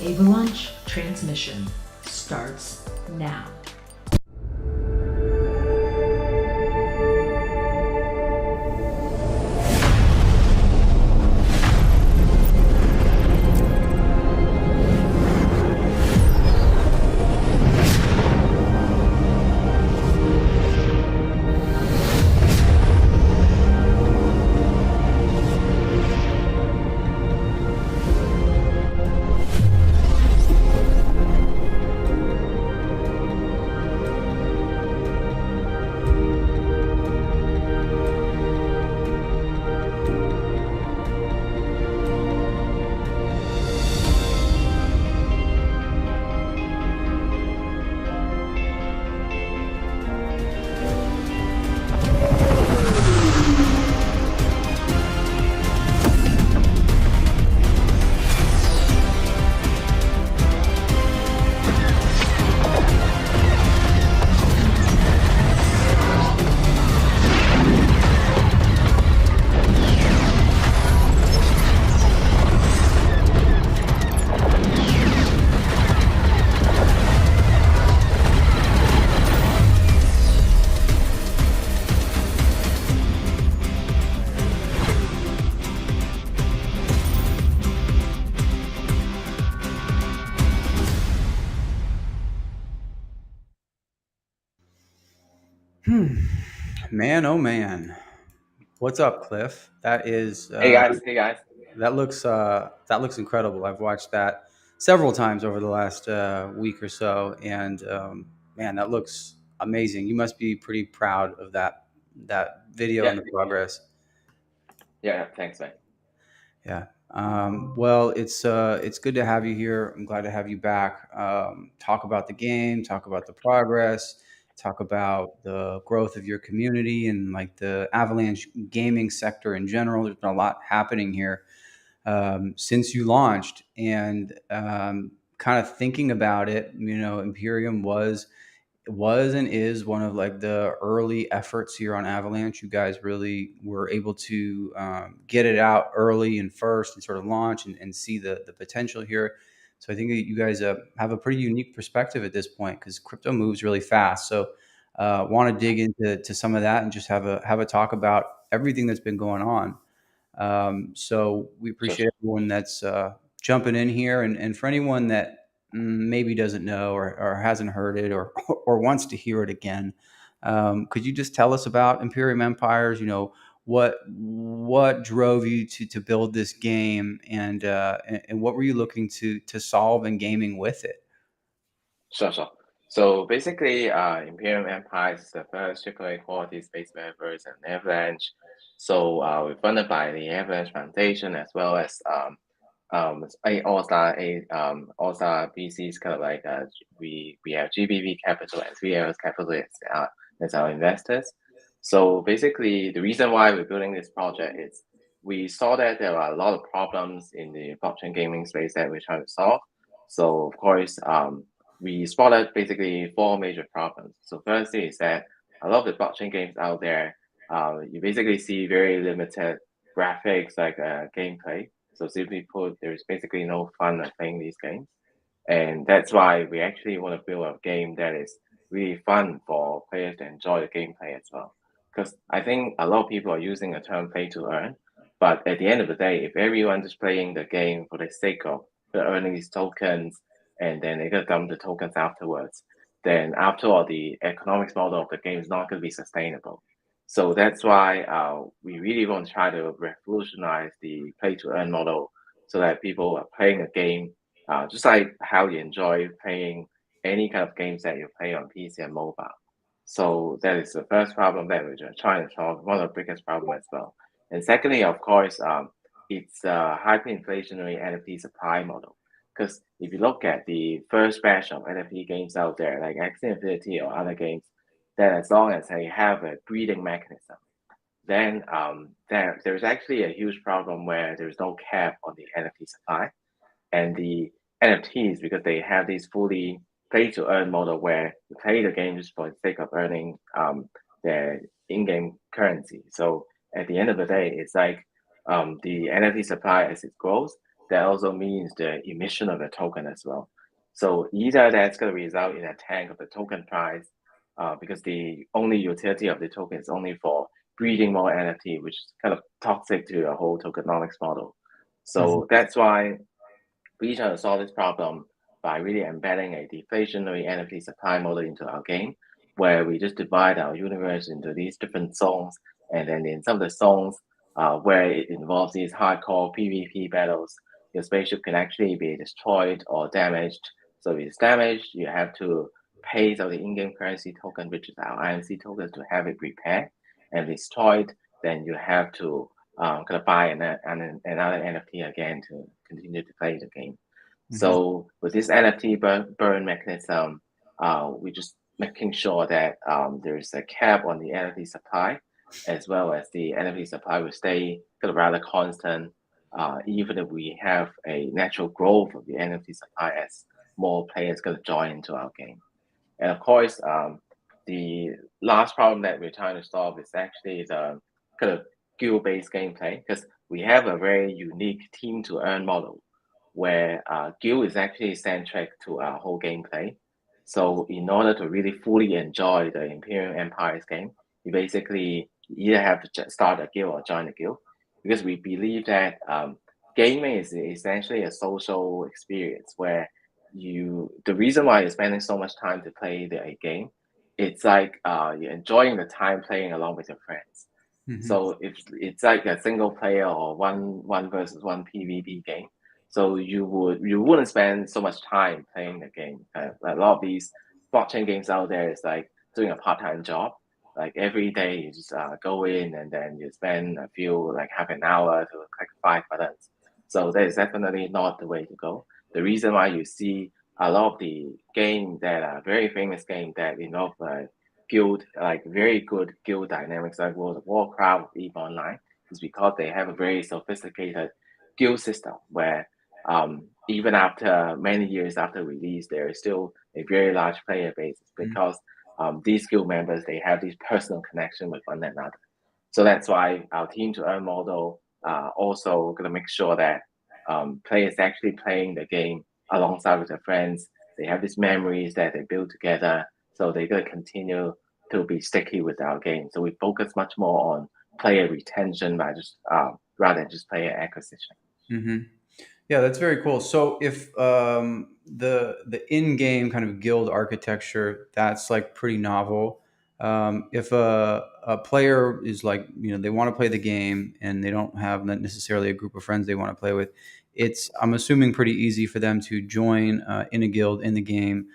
Avalanche transmission starts now. Man, oh man, what's up, Cliff? That is Hey guys, that looks incredible. I've watched that several times over the last week or so, and man, that looks amazing. You must be pretty proud of that video yeah, and the progress. yeah, thanks, man. Yeah. Well, it's good to have you here. I'm glad to have you back. Talk about the game, talk about the progress, talk about the growth of your community and like the Avalanche gaming sector in general. There's been a lot happening here since you launched, and kind of thinking about it. Imperium was and is one of like the early efforts here on Avalanche. You guys really were able to get it out early and first and sort of launch and see the potential here. So I think that you guys have a pretty unique perspective at this point because crypto moves really fast. So want to dig into some of that and just have a talk about everything that's been going on. So we Sure. appreciate everyone that's jumping in here, and for anyone that maybe doesn't know or hasn't heard it or wants to hear it again, could you just tell us about Imperium Empires? What drove you to build this game, and what were you looking to solve in gaming with it? Sure. So basically, Imperium Empires is the first AAA quality space metaverse and Avalanche. So we're funded by the Avalanche Foundation as well as a All-Star BC's kind of like we have GBV Capital and 3Ls Capital as our investors. So basically, the reason why we're building this project is we saw that there are a lot of problems in the blockchain gaming space that we're trying to solve. So of course, we spotted basically four major problems. So first is that a lot of the blockchain games out there, you basically see very limited graphics like gameplay. So simply put, there's basically no fun of playing these games. And that's why we actually want to build a game that is really fun for players to enjoy the gameplay as well. Because I think a lot of people are using the term play to earn. But at the end of the day, if everyone is playing the game for the sake of earning these tokens and then they get dump the tokens afterwards, then after all, the economics model of the game is not going to be sustainable. So that's why we really want to try to revolutionize the play to earn model so that people are playing a game just like how you enjoy playing any kind of games that you play on PC and mobile. So that is the first problem that we're trying to solve, one of the biggest problems as well. And secondly, of course, it's a hyperinflationary NFT supply model. Because if you look at the first batch of NFT games out there, like Axie Infinity or other games, that as long as they have a breeding mechanism, then there's actually a huge problem where there's no cap on the NFT supply. And the NFTs, because they have this fully play to earn model where you play the game just for the sake of earning their in-game currency. So at the end of the day, it's like the NFT supply as it grows, that also means the emission of the token as well. So either that's going to result in a tank of the token price, because the only utility of the token is only for breeding more NFT, which is kind of toxic to the whole tokenomics model. So that's why we try to solve this problem by really embedding a deflationary NFT supply model into our game, where we just divide our universe into these different zones, and then in some of the zones where it involves these hardcore PvP battles, your spaceship can actually be destroyed or damaged. So if it's damaged, you have to pay some of the in-game currency token, which is our IMC token, to have it repaired. And destroyed, then you have to kind of buy another NFT again to continue to play the game. So with this NFT burn mechanism, we just making sure that there is a cap on the NFT supply, as well as the NFT supply will stay kind of rather constant, even if we have a natural growth of the NFT supply as more players going to join into our game. And of course, the last problem that we're trying to solve is actually the kind of guild-based gameplay, because we have a very unique team to earn model where guild is actually centric to our whole gameplay. So in order to really fully enjoy the Imperium Empires game, you basically either have to start a guild or join a guild, because we believe that gaming is essentially a social experience where the reason why you're spending so much time to play a game, it's like you're enjoying the time playing along with your friends. So if it's like a single player or one versus one PvP game, so you wouldn't spend so much time playing the game. A lot of these blockchain games out there is like doing a part-time job. Like every day you just go in and then you spend a few, like half an hour to click 5 buttons. So that is definitely not the way to go. The reason why you see a lot of the games that are very famous games that involve guild, like very good guild dynamics, like World of Warcraft, EVE Online, is because they have a very sophisticated guild system where even after many years after release, there is still a very large player base because these guild members, they have this personal connection with one another. So that's why our team to earn model also going to make sure that players actually playing the game alongside with their friends. They have these memories that they build together, so they're going to continue to be sticky with our game. So we focus much more on player retention by just rather than just player acquisition. Yeah, that's very cool. So if the in-game kind of guild architecture, that's like pretty novel. If a player is like, they want to play the game and they don't have necessarily a group of friends they want to play with, I'm assuming pretty easy for them to join in a guild in the game,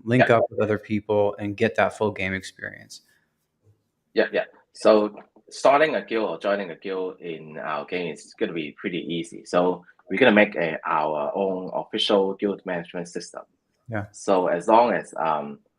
link up with other people and get that full game experience. Yeah. So starting a guild or joining a guild in our game is going to be pretty easy. So we're going to make our own official guild management system. Yeah. So as long as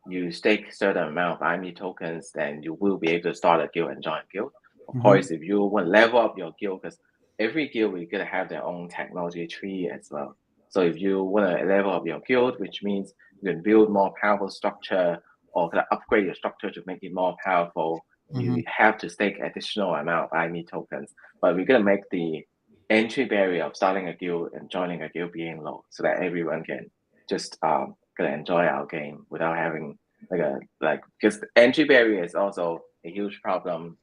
you stake certain amount of IME tokens, then you will be able to start a guild and join a guild. Of course, if you want to level up your guild, because every guild is going to have their own technology tree as well. So if you want to level up your guild, which means you can build more powerful structure or kind of upgrade your structure to make it more powerful, you have to stake additional amount of IME tokens. But we're going to make the entry barrier of starting a guild and joining a guild being low, so that everyone can just gonna enjoy our game without having because the entry barrier is also a huge problem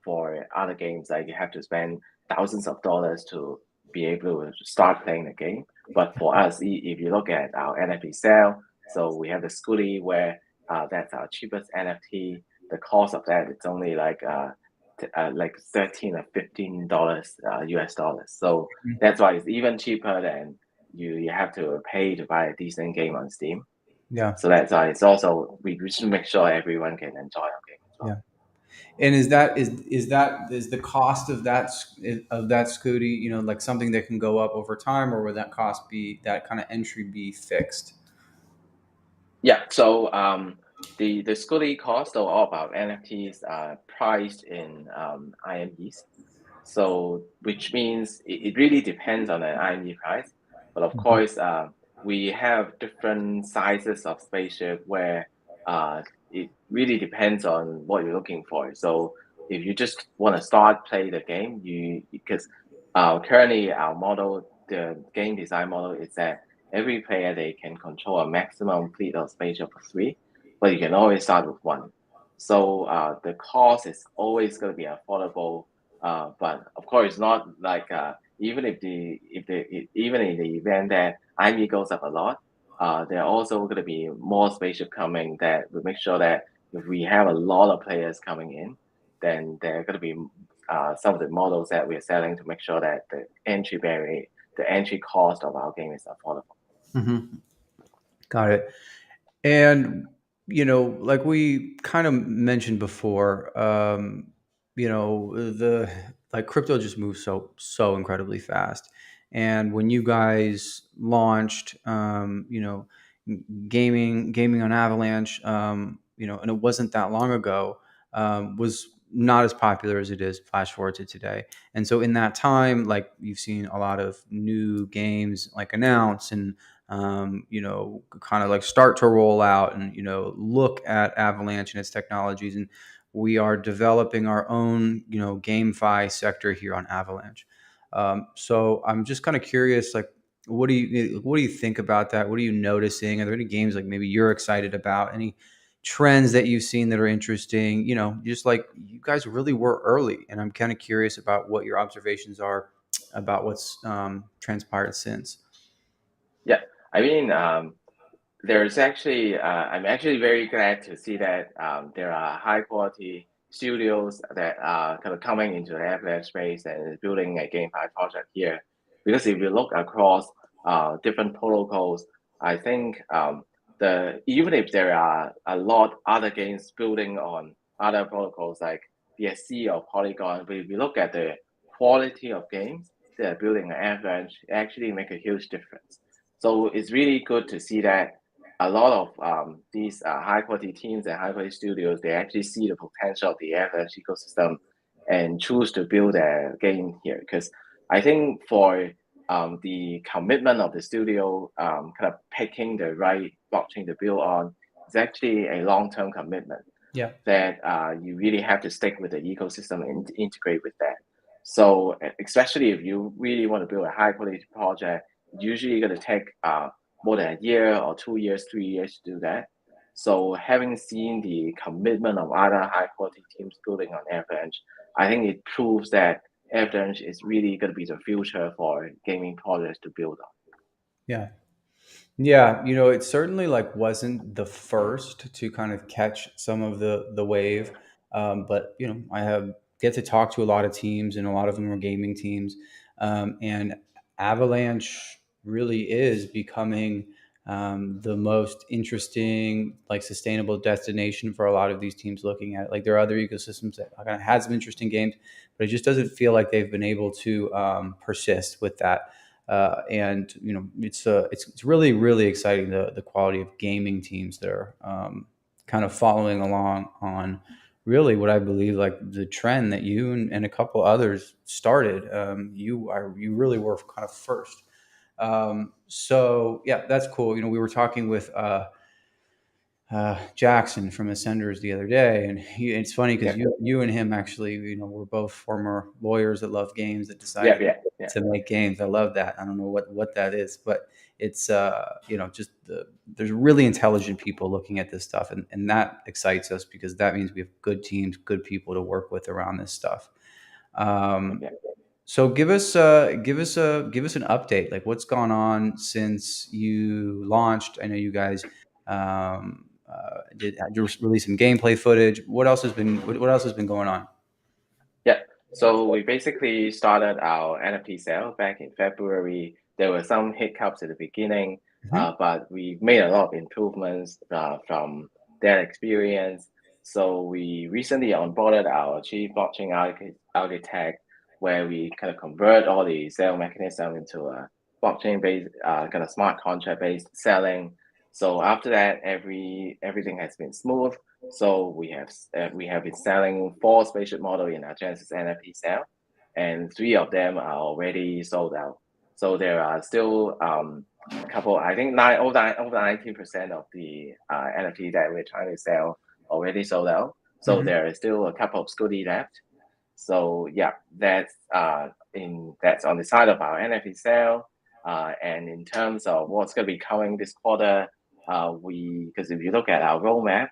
for other games. Like you have to spend thousands of dollars to be able to start playing the game. But for us, if you look at our NFT sale, so we have the Scooty where that's our cheapest NFT. The cost of that it's only like $13 or $15 US dollars. So that's why it's even cheaper than you have to pay to buy a decent game on Steam. Yeah. So that's why it's also we should make sure everyone can enjoy our game as well. Yeah. And is the cost of that Scooty, like something that can go up over time, or would that cost be that kind of entry be fixed? Yeah. So the Scooty cost of all of our NFTs are priced in IMEs. So which means it really depends on the IME price. But of course, we have different sizes of spaceship where it really depends on what you're looking for. So if you just want to start play the game, because currently our model the game design model is that every player, they can control a maximum fleet or spaceship of 3, but you can always start with 1. So the cost is always going to be affordable, but of course not like even even in the event that IME goes up a lot, there are also going to be more spaceship coming that will make sure that if we have a lot of players coming in, then there are going to be some of the models that we're selling to make sure that the entry barrier, the entry cost of our game is affordable. Mm-hmm. Got it. And, like we kind of mentioned before, the like crypto just moves so incredibly fast. And when you guys launched, gaming on Avalanche, and it wasn't that long ago, was not as popular as it is flash forward to today. And so in that time, like you've seen a lot of new games like announce and kind of like start to roll out and, look at Avalanche and its technologies. And we are developing our own, GameFi sector here on Avalanche. So I'm just kind of curious, like, what do you think about that? What are you noticing? Are there any games like maybe you're excited about? Any trends that you've seen that are interesting? Just like you guys really were early, and I'm kind of curious about what your observations are about what's transpired since. Yeah, I mean, there's actually, I'm actually very glad to see that there are high quality studios that are kind of coming into the Avalanche space and building a GameFi project here. Because if you look across different protocols, I think even if there are a lot other games building on other protocols like BSC or Polygon, but if you look at the quality of games that are building on Avalanche, it actually make a huge difference. So it's really good to see that a lot of these high quality teams and high quality studios, they actually see the potential of the Avalanche ecosystem and choose to build their game here. Because I think for the commitment of the studio, kind of picking the right blockchain to build on, is actually a long-term commitment. Yeah. That you really have to stick with the ecosystem and integrate with that. So especially if you really want to build a high quality project, usually going to take more than a year or 2 years, 3 years to do that. So having seen the commitment of other high quality teams building on Avalanche, I think it proves that Avalanche is really going to be the future for gaming projects to build on. Yeah. Yeah, it certainly like wasn't the first to kind of catch some of the wave, but I have get to talk to a lot of teams, and a lot of them are gaming teams, and Avalanche really is becoming the most interesting, like sustainable destination for a lot of these teams looking at it. Like there are other ecosystems that kind of had some interesting games, but it just doesn't feel like they've been able to persist with that. And it's really exciting, the quality of gaming teams that are kind of following along on really what I believe like the trend that you and a couple others started. You really were kind of first. So yeah, that's cool. We were talking with Jackson from Ascenders the other day, and it's funny because you and him actually, we're both former lawyers that love games that decided to make games. I love that. I don't know what that is, but it's just there's really intelligent people looking at this stuff, and that excites us because that means we have good teams, good people to work with around this stuff. So give us an update, like what's gone on since you launched. I know you guys did release some gameplay footage. What else has been going on? Yeah, so we basically started our NFT sale back in February. There were some hiccups at the beginning, but we made a lot of improvements from that experience. So we recently onboarded our chief blockchain architect, where we kind of convert all the sale mechanism into a blockchain-based, kind of smart contract-based selling. So after that, everything has been smooth. So we have been selling 4 spaceship models in our Genesis NFT sale, and 3 of them are already sold out. So there are still a couple. I think over 19% of the NFT that we're trying to sell already sold out. So there is still a couple of goodies left. So yeah, that's on the side of our NFT sale. And in terms of what's going to be coming this quarter, because if you look at our roadmap,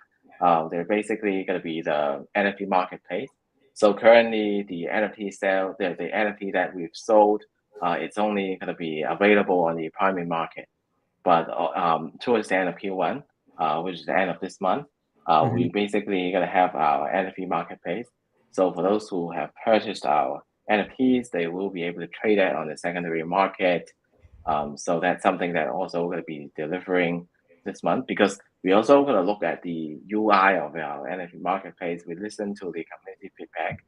they're basically going to be the NFT marketplace. So currently, the NFT sale, the NFT that we've sold, it's only going to be available on the primary market. But towards the end of Q1, which is the end of this month, we basically going to have our NFT marketplace. So for those who have purchased our NFTs, they will be able to trade that on the secondary market. So that's something that also going to be delivering this month, because we also going to look at the UI of our NFT marketplace. We listen to the community feedback.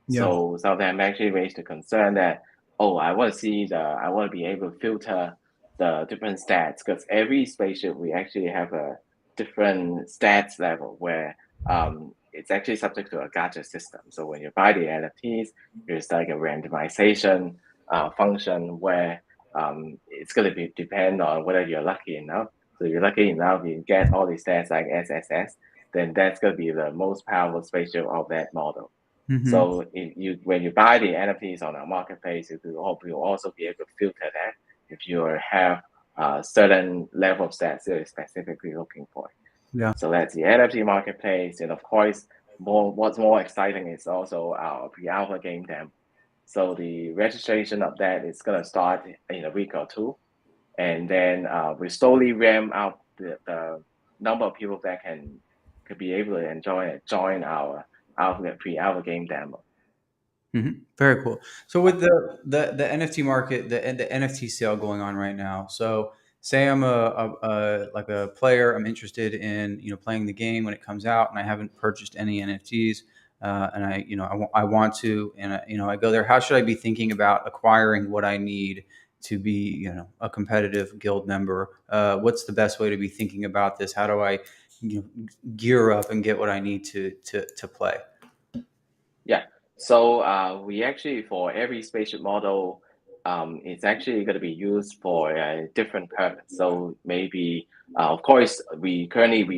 Yeah. So some of them actually raised the concern that, I want to be able to filter the different stats, because every spaceship we actually have a different stats level where it's actually subject to a gacha system. So when you buy the NFTs, there's like a randomization function where it's going to depend on whether you're lucky enough. So if you're lucky enough, you get all these stats like SSS, then that's going to be the most powerful spaceship of that model. So when you buy the NFTs on our marketplace, you'll also be able to filter that if you have a certain level of stats that you're specifically looking for. Yeah. So that's the NFT marketplace. And of course, what's more exciting is also our pre-alpha game demo. So the registration of that is going to start in a week or two. And then we slowly ramp up the number of people that could be able to join our pre-alpha game demo. Very cool. So with the NFT market, the NFT sale going on right now. So say I'm a player, I'm interested in playing the game when it comes out, and I haven't purchased any NFTs, and I want to, and I go there. How should I be thinking about acquiring what I need to be a competitive guild member? What's the best way to be thinking about this? How do I gear up and get what I need to play? Yeah. So we actually, for every spaceship model, it's actually going to be used for a different purpose. So maybe, of course, we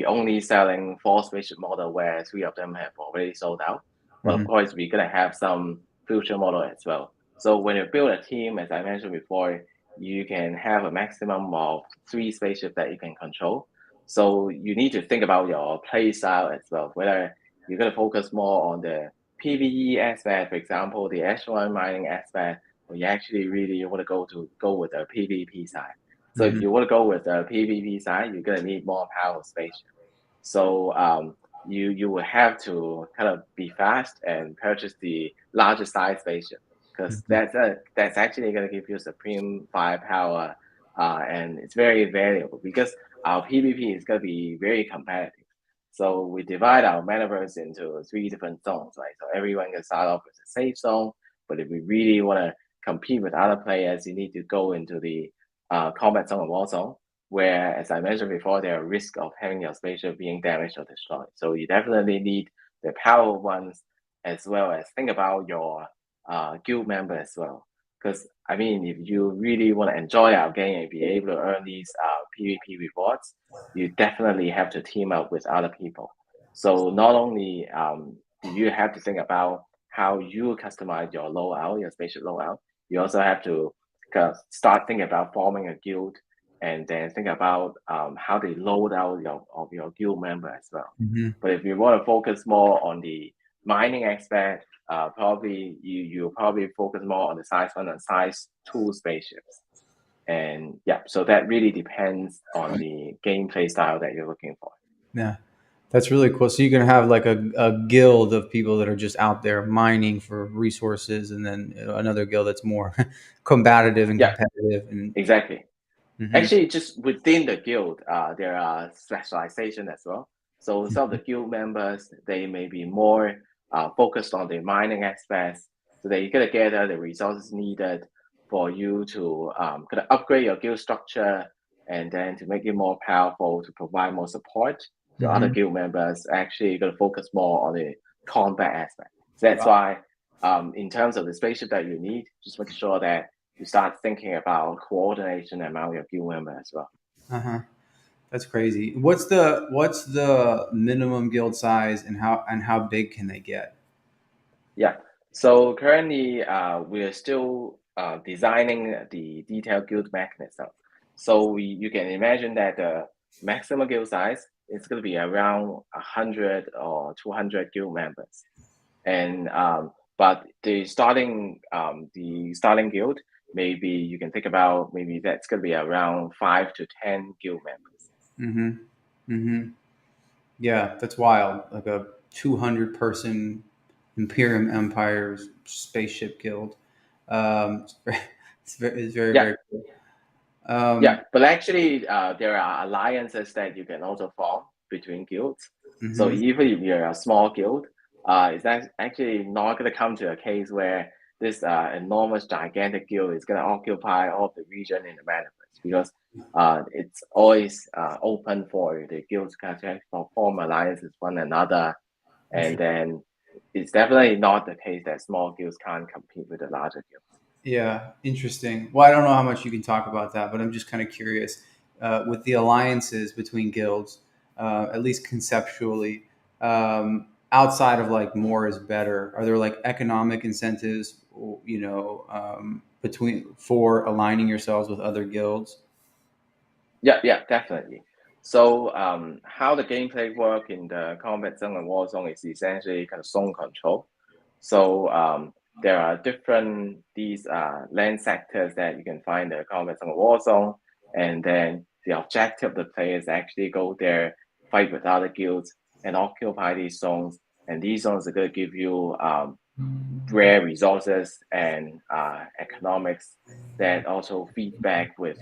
only selling 4 spaceship model, where 3 of them have already sold out. But of course, we're going to have some future model as well. So when you build a team, as I mentioned before, you can have a maximum of 3 spaceships that you can control. So you need to think about your play style as well, whether you're going to focus more on the PVE aspect, for example, the echelon mining aspect, or you actually really want to go with the PvP side. So if you want to go with the PvP side, you're gonna need more power spaceship. So you will have to kind of be fast and purchase the larger size spaceship, because that's actually gonna give you supreme firepower, and it's very valuable because our PvP is gonna be very competitive. So we divide our metaverse into 3 different zones, right? So everyone can start off with a safe zone, but if we really want to compete with other players, you need to go into the combat zone and war zone, where, as I mentioned before, there are risks of having your spaceship being damaged or destroyed. So you definitely need the powerful ones, as well as think about your guild member as well. Because I mean, if you really want to enjoy our game and be able to earn these PvP rewards, you definitely have to team up with other people. So not only do you have to think about how you customize your loadout, your spaceship loadout, you also have to start thinking about forming a guild, and then think about how they load out your guild member as well. But if you want to focus more on the mining aspect, probably you probably focus more on the size 1 and size 2 spaceships. And yeah, so that really depends on the gameplay style that you're looking for. Yeah, that's really cool. So you can have like a guild of people that are just out there mining for resources, and then another guild that's more combative and competitive. And exactly. Actually, just within the guild, there are specialization as well. So some of the guild members, they may be more focused on the mining aspects. So that you're gonna gather the resources needed for you to kind of upgrade your guild structure, and then to make it more powerful, to provide more support. The other guild members actually going to focus more on the combat aspect. So that's why, in terms of the spaceship that you need, just make sure that you start thinking about coordination among your guild member as well. That's crazy. What's the minimum guild size, and how big can they get? Yeah. So currently, we are still designing the detailed guild mechanism. So you can imagine that the maximum guild size is going to be around 100 or 200 guild members, and but the starting guild, maybe you can think about maybe that's going to be around 5 to 10 guild members. Yeah, that's wild. Like a 200-person Imperium Empires spaceship guild. It's very, Yeah. very cool. Yeah, but actually, there are alliances that you can also form between guilds. So even if you're a small guild, it's actually not going to come to a case where this enormous, gigantic guild is going to occupy all the region in the metaverse, because it's always open for the guilds to form alliances with one another, and then it's definitely not the case that small guilds can't compete with the larger guilds. Yeah, interesting. Well, I don't know how much you can talk about that, but I'm just kind of curious with the alliances between guilds, at least conceptually, outside of like more is better. Are there like economic incentives, between for aligning yourselves with other guilds? Yeah, definitely. So how the gameplay work in the combat zone and war zone is essentially kind of zone control. So there are different these land sectors that you can find in the combat zone and war zone, and then the objective of the players actually go there, fight with other guilds, and occupy these zones. And these zones are going to give you rare resources and economics that also feedback with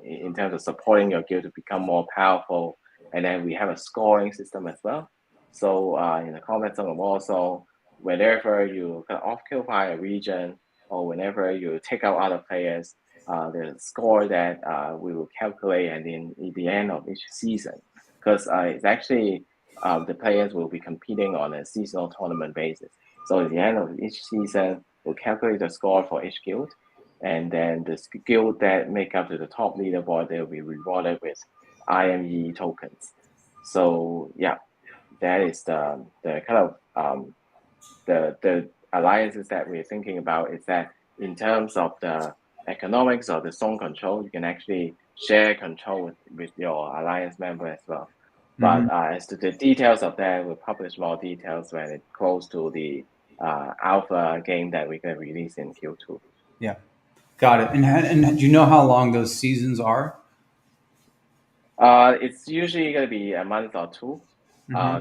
in terms of supporting your guild to become more powerful. And then we have a scoring system as well. So in the combat zone of Warsaw, whenever you occupy a region or whenever you take out other players, there's a score that we will calculate, and then at the end of each season, because it's actually the players will be competing on a seasonal tournament basis. So at the end of each season, we'll calculate the score for each guild, and then the guild that make up to the top leaderboard, they'll be rewarded with IME tokens. So yeah, that is the kind of the alliances that we're thinking about. Is that in terms of the economics or the zone control, you can actually share control with your alliance member as well. But as to the details of that, we'll publish more details when it's close to the alpha game that we're going to release in Q2. Yeah, got it. And do you know how long those seasons are? It's usually going to be a month or two.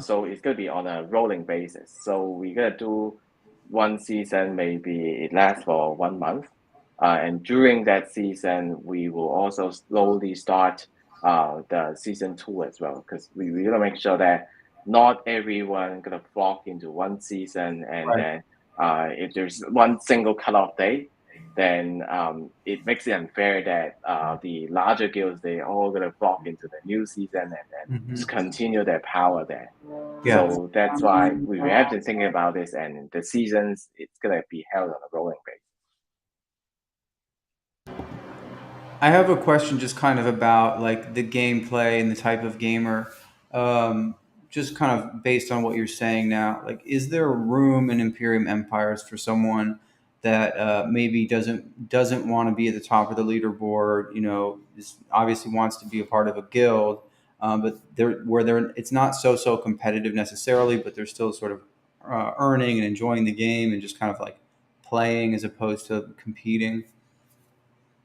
So it's going to be on a rolling basis. So we're going to do one season, maybe it lasts for 1 month. And during that season, we will also slowly start the season 2 as well, because we going to make sure that not everyone going to flock into one season, and Right. then if there's one single cutoff date, then it makes it unfair that the larger guilds, they all going to flock into the new season and then just continue their power there. Yeah. So that's why we have been thinking about this, and the seasons, it's going to be held on a rolling basis. I have a question just kind of about like the gameplay and the type of gamer. Just kind of based on what you're saying now, like, is there room in Imperium Empires for someone that maybe doesn't want to be at the top of the leaderboard? Obviously wants to be a part of a guild, but it's not so competitive necessarily, but they're still sort of earning and enjoying the game and just kind of like playing as opposed to competing.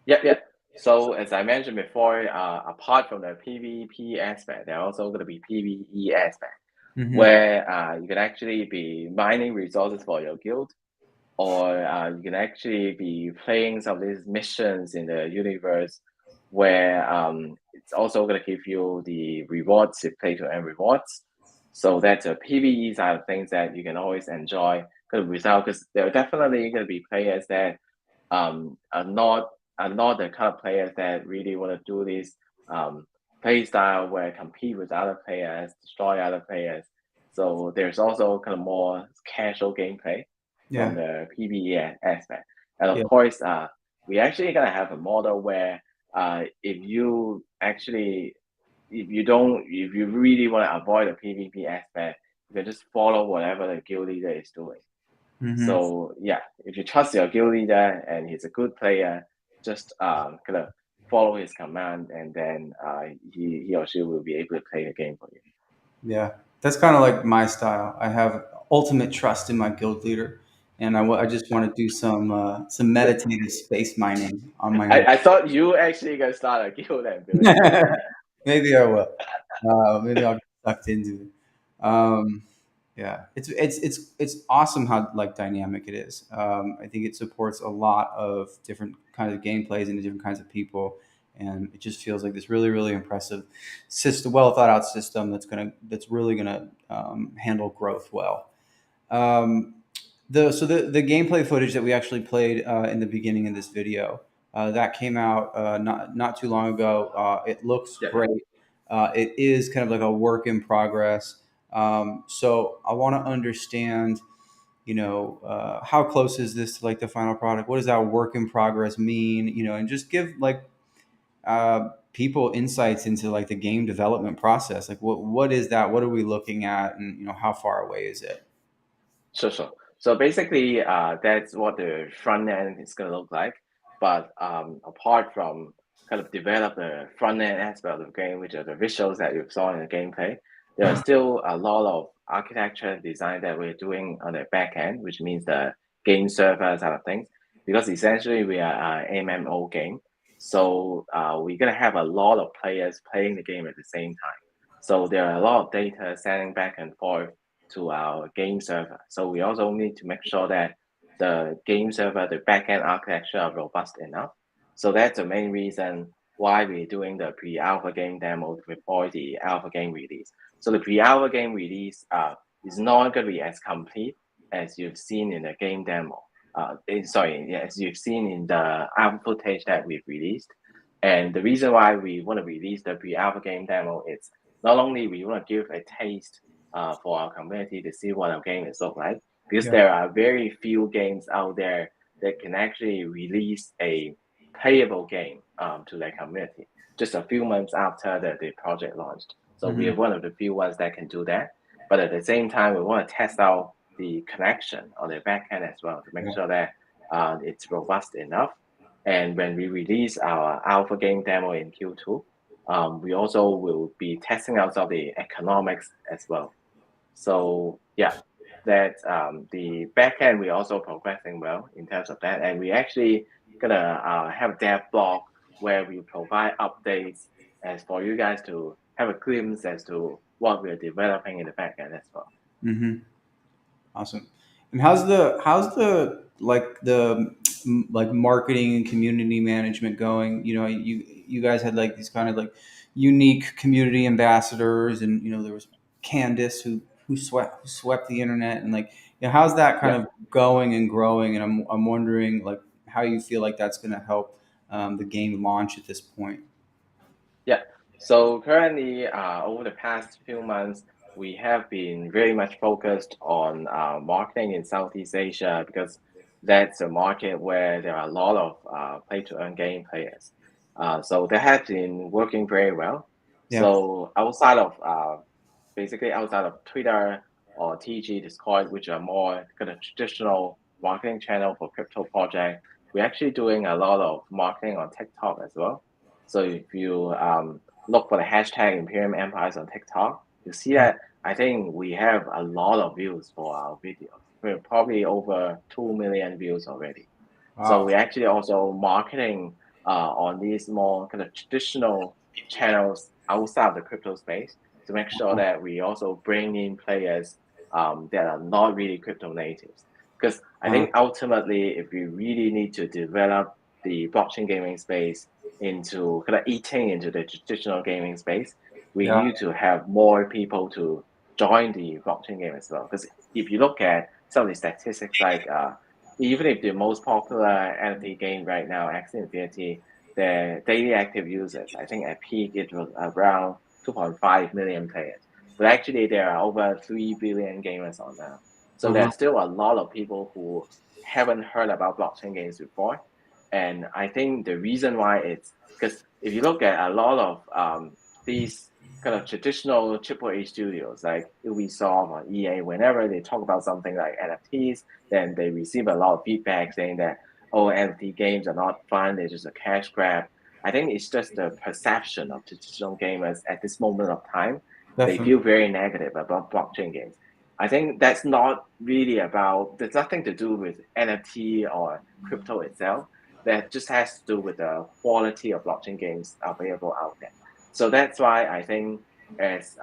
Yeah. So as I mentioned before, apart from the PvP aspect, there are also going to be PvE aspect, where you can actually be mining resources for your guild, or you can actually be playing some of these missions in the universe, where it's also going to give you the rewards, the play to earn rewards. So that's a PvE side of things that you can always enjoy. Because there are definitely going to be players that are not the kind of players that really want to do this play style where compete with other players, destroy other players. So there's also kind of more casual gameplay from the PvE aspect. And of course, we actually gonna have a model where if you really want to avoid the PvP aspect, you can just follow whatever the guild leader is doing. So yeah, if you trust your guild leader and he's a good player, just kind of follow his command, and then he or she will be able to play the game for you. Yeah, that's kind of like my style. I have ultimate trust in my guild leader, and I just want to do some meditative space mining on my own. I thought you actually gonna start a guild and build a guild. Maybe I will. Maybe I'll get sucked into it. Yeah, it's awesome how like dynamic it is. I think it supports a lot of different kinds of gameplays and different kinds of people, and it just feels like this really impressive system, well thought out system that's really gonna handle growth well. Um, the gameplay footage that we actually played in the beginning of this video that came out not too long ago. It looks Yeah. great. It is kind of like a work in progress. So I want to understand, how close is this to like the final product? What does that work in progress mean? And just give like people insights into like the game development process. Like what is that? What are we looking at? And how far away is it? Sure. So basically, that's what the front end is going to look like. But apart from kind of develop the front end aspect of the game, which are the visuals that you saw in the gameplay, there are still a lot of architecture and design that we're doing on the back end, which means the game server side of things. Because essentially we are an MMO game, so we're going to have a lot of players playing the game at the same time. So there are a lot of data sending back and forth to our game server. So we also need to make sure that the game server, the backend architecture are robust enough. So that's the main reason why we're doing the pre-alpha game demo before the alpha game release. So the pre-alpha game release is not going to be as complete as you've seen in the game demo. As you've seen in the alpha footage that we've released. And the reason why we want to release the pre-alpha game demo is not only we want to give a taste for our community to see what our game is look like, because Yeah. there are very few games out there that can actually release a playable game to their community just a few months after the project launched. So we are one of the few ones that can do that. But at the same time, we want to test out the connection on the backend as well to make Yeah. sure that it's robust enough. And when we release our alpha game demo in Q2, we also will be testing out some of the economics as well. So yeah, that the backend we're also progressing well in terms of that, and we actually gonna have a dev blog where we provide updates as for you guys to have a glimpse as to what we're developing in the backend as well. Awesome. And how's the like marketing and community management going? You guys had like these kind of like unique community ambassadors, and there was Candace who swept the internet, and like how's that kind Yeah. of going and growing? And I'm wondering like how you feel like that's going to help the game launch at this point. Yeah. So currently, over the past few months, we have been very much focused on marketing in Southeast Asia because that's a market where there are a lot of play-to-earn game players. So that has been working very well. Yeah. So basically outside of Twitter or TG, Discord, which are more kind of traditional marketing channel for crypto project, we're actually doing a lot of marketing on TikTok as well. So if you look for the hashtag Imperium Empires on TikTok, you see that I think we have a lot of views for our videos. We're probably over 2 million views already. So Wow. we're actually also marketing on these more kind of traditional channels outside of the crypto space to make sure that we also bring in players that are not really crypto natives. Because I Uh, think ultimately, if we really need to develop the blockchain gaming space into kind of eating into the traditional gaming space, we yeah. need to have more people to join the blockchain game as well. Because if you look at some of the statistics, like even if the most popular NFT game right now, Axie Infinity, the daily active users, I think at peak it was around 2.5 million players. But actually, there are over 3 billion gamers on now. So Uh-huh. there's still a lot of people who haven't heard about blockchain games before. And I think the reason why it's because if you look at a lot of these kind of traditional AAA studios like Ubisoft or EA, whenever they talk about something like NFTs, then they receive a lot of feedback saying that, oh, NFT games are not fun, they're just a cash grab. I think it's just the perception of traditional gamers at this moment of time. They Definitely. feel very negative about blockchain games. I think that's not really about, there's nothing to do with NFT or crypto itself. That just has to do with the quality of blockchain games available out there. So that's why I think as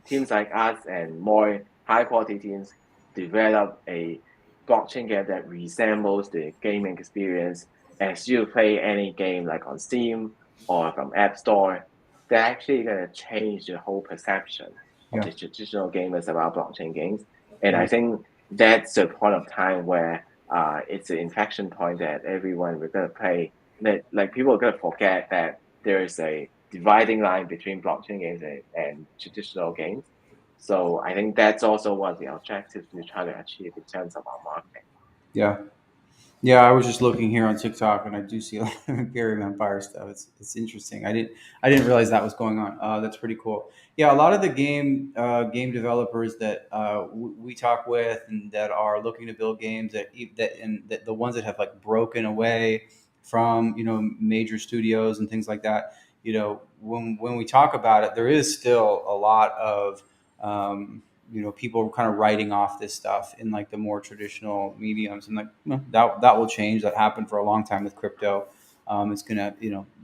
teams like us and more high quality teams develop a blockchain game that resembles the gaming experience as you play any game like on Steam or from App Store, they're actually going to change the whole perception of Yeah. the traditional gamers about blockchain games. And Yeah. I think that's the point of time where it's an inflection point that everyone we're going to play. That like people are going to forget that there is a dividing line between blockchain games and traditional games. So I think that's also one of the objectives we try to achieve in terms of our marketing. Yeah. Yeah, I was just looking here on TikTok, and I do see a lot of Imperium Empire stuff. It's interesting. I didn't realize that was going on. That's pretty cool. Yeah, a lot of the game developers that we talk with and that are looking to build games that the ones that have like broken away from major studios and things like that. When we talk about it, there is still a lot of people kind of writing off this stuff in like the more traditional mediums, and like that will change. That happened for a long time with crypto. It's gonna,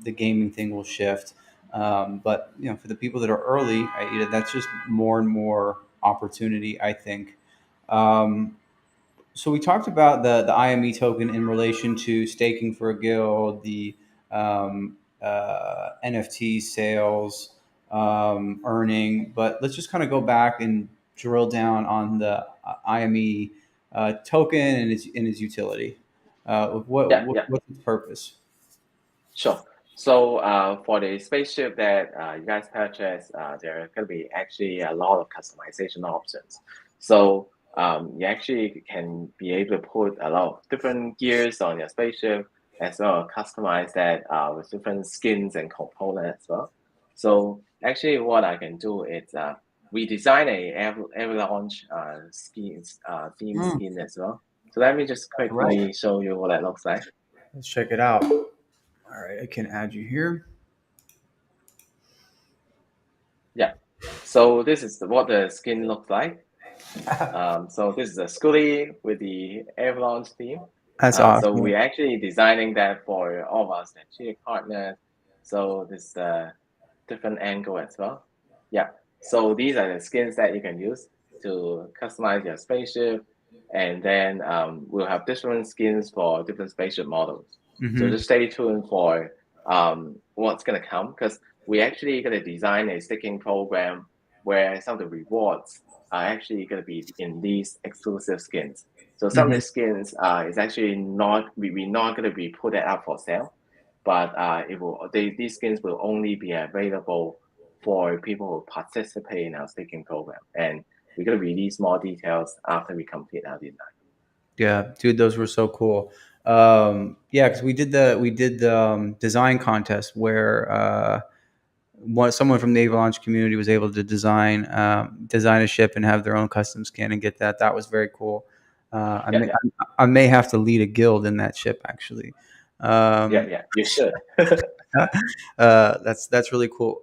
the gaming thing will shift. But for the people that are early, that's just more and more opportunity, I think. Um, so we talked about the IME token in relation to staking for a guild, the NFT sales, earning. But let's just kind of go back and drill down on the IME token and its utility. Yeah, yeah. What's its purpose? Sure. So for the spaceship that you guys purchase, there are going to be actually a lot of customization options. So you actually can be able to put a lot of different gears on your spaceship as well as customize that with different skins and components as well. So actually what I can do is we design a Avalanche theme Mm, skin as well. So let me just right. quickly show you what that looks like. Let's check it out. All right, I can add you here. Yeah. So this is what the skin looks like. So this is a Scooty with the Avalanche theme. That's So awesome. we're actually designing that for all of our strategic partners. So this is a different angle as well. Yeah. So these are the skins that you can use to customize your spaceship. And then we'll have different skins for different spaceship models. So Hmm. just stay tuned for what's going to come, because we actually going to design a staking program where some of the rewards are actually going to be in these exclusive skins. So some of Hmm. the skins is actually not, we're not going to be put it up for sale, but these skins will only be available for people who participate in our staking program. And we're going to release more details after we complete our design. Yeah, dude, those were so cool. Yeah, because we did the design contest where someone from the Avalanche community was able to design a ship and have their own custom skin and get that. That was very cool. I Yeah, may yeah, I may have to lead a guild in that ship actually. yeah, Um, yeah. You should. that's really cool.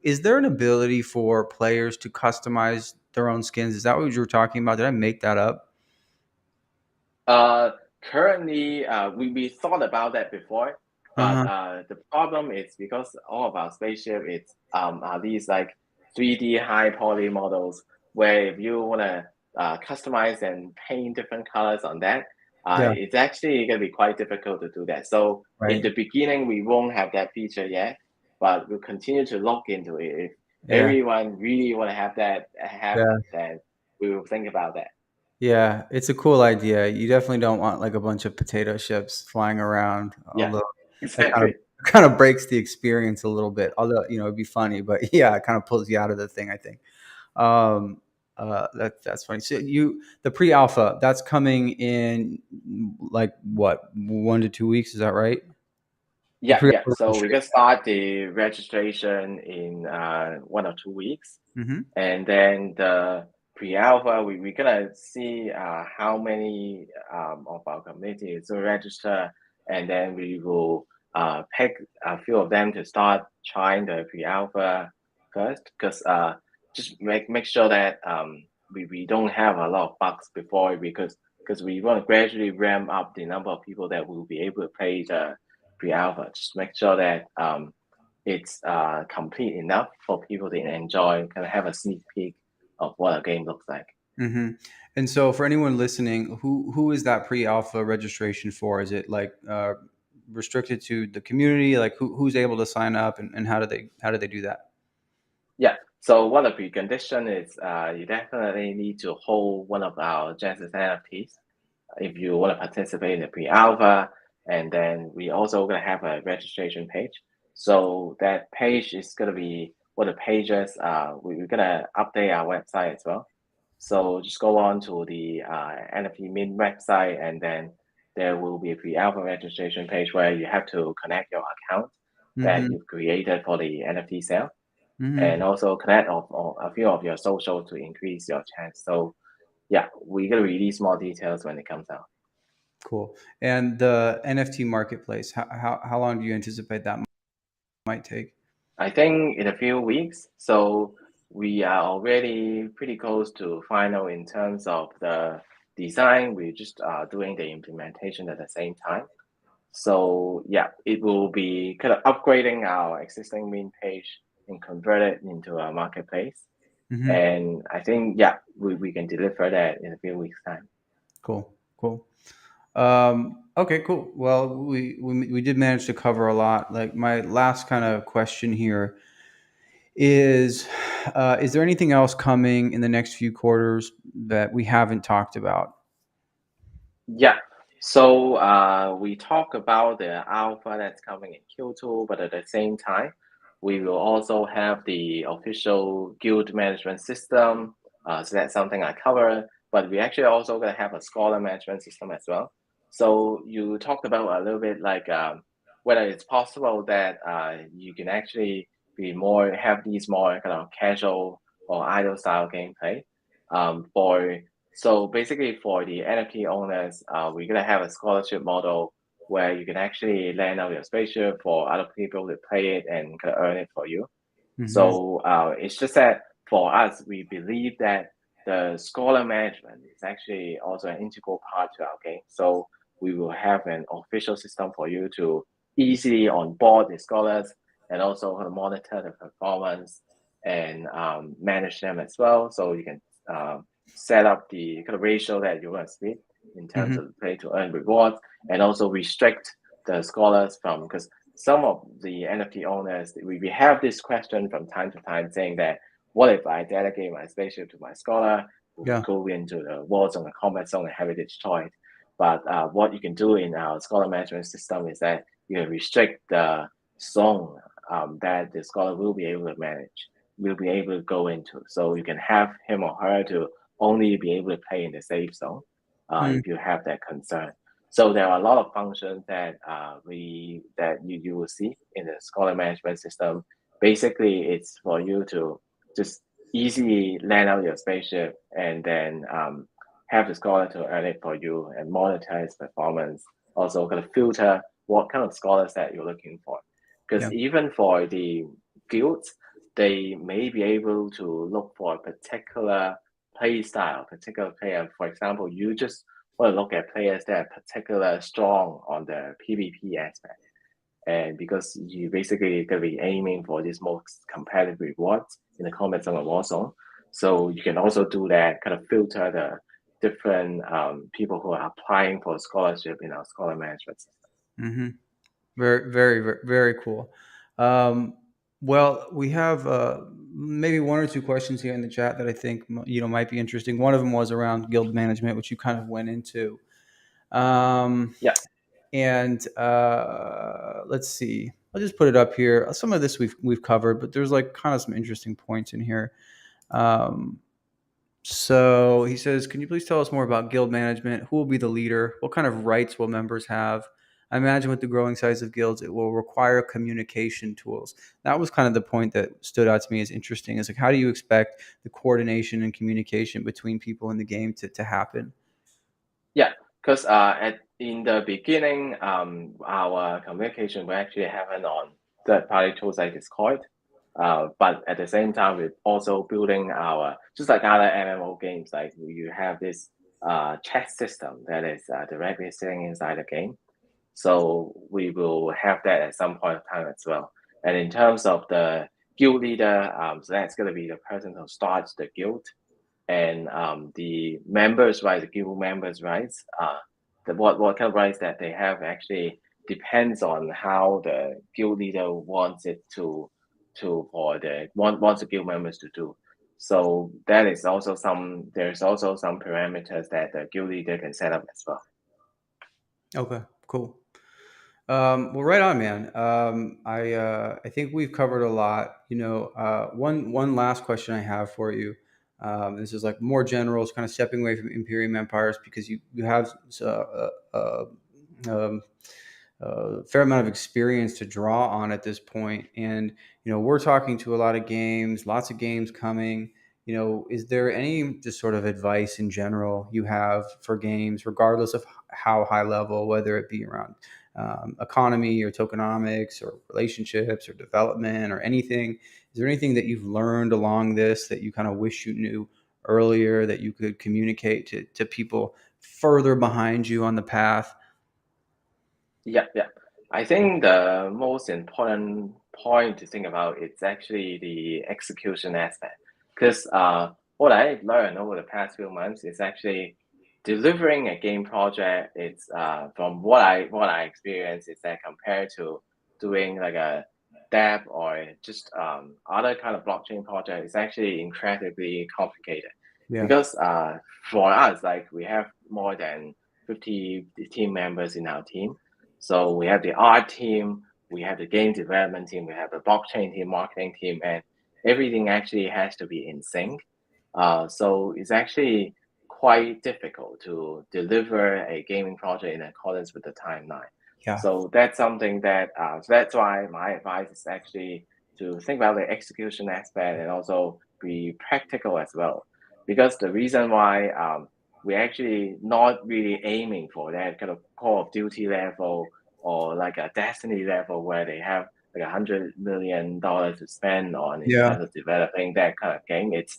Is there an ability for players to customize their own skins? Is that what you were talking about? Did I make that up? Uh, Currently, we thought about that before, but Uh-huh. the problem is because all of our spaceship it's are these like 3D high poly models where if you want to customize and paint different colors on that, Yeah. it's actually going to be quite difficult to do that. So in Right. the beginning, we won't have that feature yet, but we'll continue to look into it. If Yeah. everyone really want to have that, Yeah. then we will think about that. Yeah, it's a cool idea. You definitely don't want like a bunch of potato chips flying around, Yeah, although that kind of exactly. kind of breaks the experience a little bit. Although, it'd be funny, but yeah, it kind of pulls you out of the thing, I think. Um, that's funny. So the pre-alpha, that's coming in like what, 1 to 2 weeks, is that right? Yeah. So we can start the registration in 1 or 2 weeks, Mm-hmm. and then the pre-alpha we're gonna see how many of our community is to register, and then we will pick a few of them to start trying the pre-alpha first, because just make sure that we don't have a lot of bugs before, because we want to gradually ramp up the number of people that will be able to play the pre-alpha. Just make sure that it's complete enough for people to enjoy, kind of have a sneak peek of what a game looks like. Mm-hmm. And so, for anyone listening, who is that pre-alpha registration for? Is it like restricted to the community? Like who's able to sign up, and how do they do that? Yeah. So one of the condition is you definitely need to hold one of our Genesis NFTs if you want to participate in the pre-alpha. And then we also gonna have a registration page. So that page is gonna be what the pages. We're gonna update our website as well. So just go on to the NFT Mint website, and then there will be a pre-alpha registration page where you have to connect your account that Mm-hmm. you've created for the NFT sale, Mm-hmm. and also connect of a few of your social to increase your chance. So yeah, we're gonna release more details when it comes out. Cool. And the NFT marketplace, how long do you anticipate that might take? I think in a few weeks. So we are already pretty close to final in terms of the design. We're just doing the implementation at the same time. So yeah, it will be kind of upgrading our existing main page and convert it into a marketplace. Mm-hmm. And I think yeah, we can deliver that in a few weeks time. Cool. Okay, cool. Well, we did manage to cover a lot. Like my last kind of question here is there anything else coming in the next few quarters that we haven't talked about? Yeah. So we talk about the alpha that's coming in Q2, but at the same time, we will also have the official guild management system. So that's something I cover. But we actually also gonna have a scholar management system as well. So you talked about a little bit like whether it's possible that you can actually be more have these more kind of casual or idle style gameplay for so basically, for the NFT owners, we're gonna have a scholarship model where you can actually lend out your spaceship for other people to play it and kind of earn it for you. Mm-hmm. So it's just that for us, we believe that the scholar management is actually also an integral part to our game. So we will have an official system for you to easily onboard the scholars and also kind of monitor the performance and manage them as well. So you can set up the kind of ratio that you want to split in terms Mm-hmm. of play to earn rewards, and also restrict the scholars from, because some of the NFT owners, we have this question from time to time saying that what if I delegate my spaceship to my scholar who will Yeah. go into the war zone, the combat zone, and have it destroyed? But what you can do in our scholar management system is that you can restrict the zone that the scholar will be able to manage, will be able to go into. So you can have him or her to only be able to play in the safe zone Mm. if you have that concern. So there are a lot of functions that you will see in the scholar management system. Basically, it's for you to just easily land out your spaceship and then have the scholar to earn it for you and monitor its performance. Also, kind of filter what kind of scholars that you're looking for. Yeah. Because even for the guilds, they may be able to look for a particular play style, particular player. For example, you just want to look at players that are particularly strong on the PvP aspect. And because you basically going to be aiming for these most competitive rewards in the combat zone and war zone, so you can also do that, kind of filter the different people who are applying for scholarship in our scholar management system. Mm-hmm. Very cool. Um, well, we have maybe one or two questions here in the chat that I think might be interesting. One of them was around guild management, which you kind of went into. Yeah. And let's see. I'll just put it up here. Some of this we've covered, but there's like kind of some interesting points in here. Um, so he says, "Can you please tell us more about guild management? Who will be the leader? What kind of rights will members have? I imagine with the growing size of guilds, it will require communication tools. That was kind of the point that stood out to me as interesting. Is like, how do you expect the coordination and communication between people in the game to happen? Yeah, because in the beginning, our communication will actually happen on third-party tools like Discord. But at the same time, we're also building our, just like other MMO games, like you have this chat system that is directly sitting inside the game. So we will have that at some point of time as well. And in terms of the guild leader, so that's going to be the person who starts the guild, and the members' rights, the guild members' rights, what kind of rights that they have actually depends on how the guild leader wants it wants the guild members to do. So that is also there's also some parameters that the guild leader can set up as well. Okay, cool. Well, right on, man. I think we've covered a lot. One last question I have for you. This is like more general, it's kind of stepping away from Imperium Empires, because you have um, a fair amount of experience to draw on at this point. And we're talking to a lot of games, lots of games coming. Is there any just sort of advice in general you have for games, regardless of how high level, whether it be around economy or tokenomics or relationships or development or anything? Is there anything that you've learned along this that you kind of wish you knew earlier, that you could communicate to people further behind you on the path? Yeah. I think the most important point to think about is actually the execution aspect. Because what I learned over the past few months is actually delivering a game project. It's from what I experienced is that compared to doing like a DApp or just other kind of blockchain project, it's actually incredibly complicated. Yeah. Because for us, like we have more than 50 team members in our team. So we have the art team, we have the game development team, we have the blockchain team, marketing team, and everything actually has to be in sync. So it's actually quite difficult to deliver a gaming project in accordance with the timeline. Yeah. So that's something that, so that's why my advice is actually to think about the execution aspect and also be practical as well. Because the reason why we're actually not really aiming for that kind of Call of Duty level or like a Destiny level where they have like $100 million to spend on in Yeah. terms of developing that kind of game. It's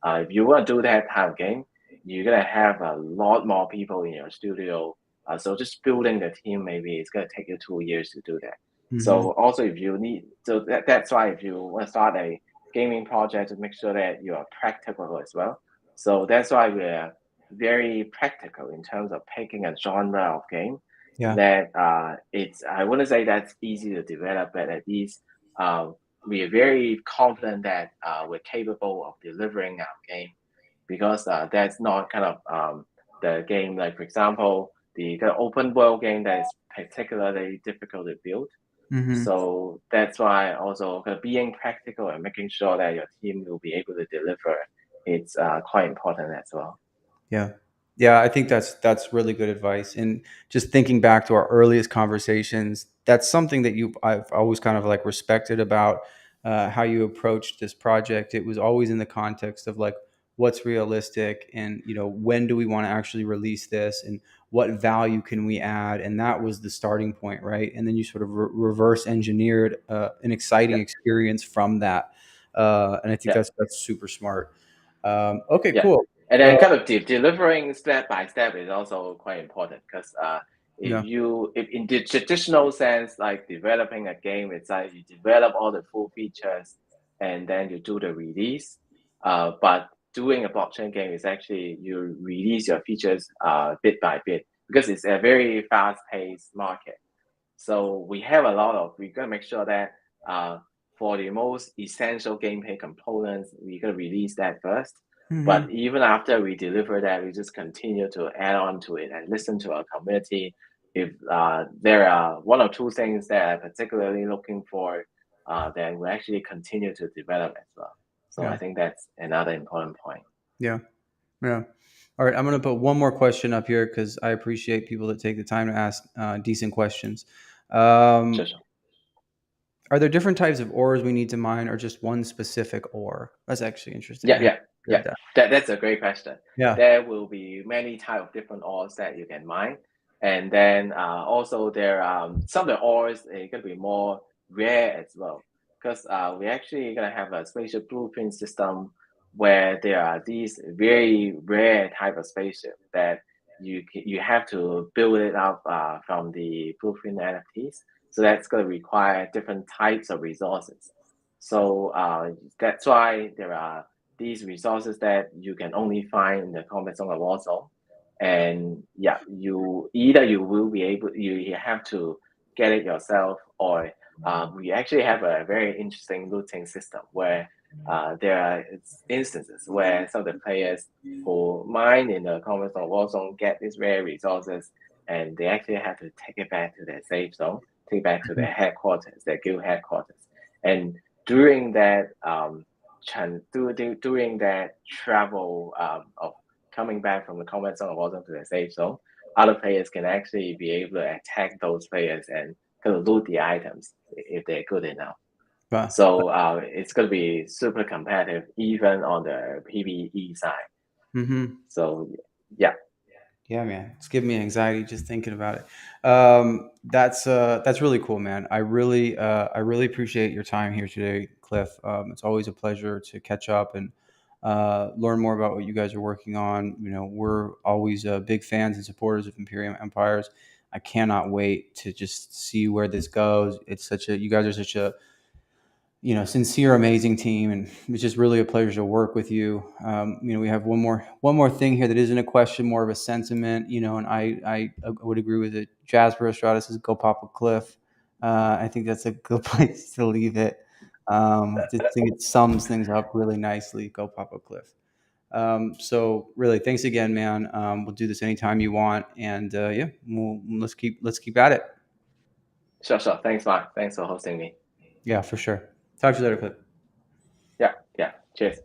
if you want to do that kind of game, you're gonna have a lot more people in your studio. So just building the team, maybe it's gonna take you 2 years to do that. So also if you need, so that's why if you want to start a gaming project, to make sure that you are practical as well. So that's why we're very practical in terms of picking a genre of game Yeah. that I wouldn't say that's easy to develop, but at least we are very confident that we're capable of delivering our game, because that's not kind of the game, like for example the kind of open world game that is particularly difficult to build. So that's why also kind of being practical and making sure that your team will be able to deliver, it's quite important as well. Yeah. Yeah, I think that's really good advice. And just thinking back to our earliest conversations, that's something that I've always kind of like respected about how you approached this project. It was always in the context of like, what's realistic, and when do we want to actually release this, and what value can we add? And that was the starting point, right? And then you sort of reverse engineered an exciting experience from that. And I think that's super smart. Okay, cool. And then kind of delivering step by step is also quite important, because if in the traditional sense, like developing a game, it's like you develop all the full features and then you do the release. But doing a blockchain game is actually you release your features bit by bit, because it's a very fast-paced market. So we gotta make sure that for the most essential gameplay components, we gotta release that first. But even after we deliver that, we just continue to add on to it and listen to our community. If there are one or two things that are particularly looking for, then we actually continue to develop as well. So I think that's another important point. Yeah. Yeah. All right. I'm going to put one more question up here because I appreciate people that take the time to ask decent questions. Sure, sure. Are there different types of ores we need to mine, or just one specific ore? That's actually interesting. Yeah, yeah. Heard that. That's a great question. Yeah. There will be many type of different ores that you can mine, and then also there some of the ores are gonna be more rare as well, because we actually gonna have a spatial blueprint system where there are these very rare type of spaceship that you have to build it up from the blueprint NFTs. So that's gonna require different types of resources. So that's why there are these resources that you can only find in the combat zone of Warzone. And yeah, you will be able you have to get it yourself, or we actually have a very interesting looting system where there are instances where some of the players who mine in the combat zone of Warzone get these rare resources, and they actually have to take it back to their safe zone, take it back to their headquarters, their guild headquarters. And during that during that travel of coming back from the combat zone of Warzone to the safe zone, other players can actually be able to attack those players and kind of loot the items if they're good enough. Wow. So it's going to be super competitive even on the PvE side. Mm-hmm. So yeah. Yeah, man, it's giving me anxiety just thinking about it. That's really cool, man. I really appreciate your time here today, Cliff. It's always a pleasure to catch up and learn more about what you guys are working on. You know, we're always big fans and supporters of Imperium Empires. I cannot wait to just see where this goes. You guys are such a sincere, amazing team, and it's just really a pleasure to work with you. We have one more thing here that isn't a question, more of a sentiment. And I would agree with it. Jasper Estrada says, "Go Papa Cliff." I think that's a good place to leave it. I just think it sums things up really nicely. Go Papa Cliff. So really, thanks again, man. We'll do this anytime you want, and let's keep at it. Sure. Thanks, Mark. Thanks for hosting me. Yeah, for sure. Talk to you later, Cliff. Yeah. Cheers.